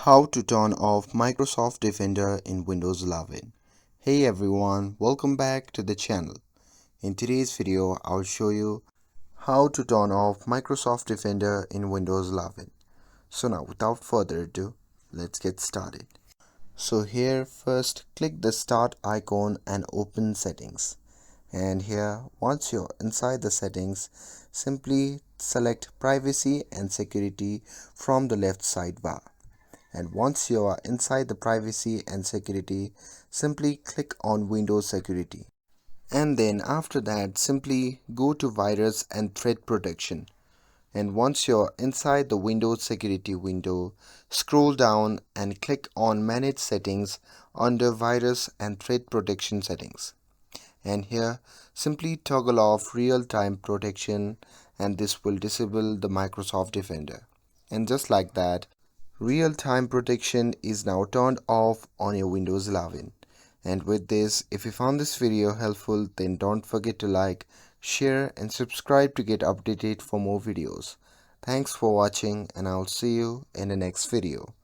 How to turn off Microsoft Defender in Windows 11. Hey everyone, welcome back to the channel. In today's video, I'll show you how to turn off Microsoft Defender in Windows 11. So now without further ado, let's get started. So here first click the start icon and open settings. And here once you're inside the settings, simply select privacy and security from the left sidebar. And once you are inside the privacy and security, simply click on Windows Security. And then after that, simply go to Virus and Threat Protection. And once you're inside the Windows Security window, scroll down and click on Manage Settings under Virus and Threat Protection Settings. And here, simply toggle off Real-Time Protection, and this will disable the Microsoft Defender. And just like that, real-time protection is now turned off on your Windows 11. And with this, if you found this video helpful, then don't forget to like, share and subscribe to get updated for more videos. Thanks for watching, and I'll see you in the next video.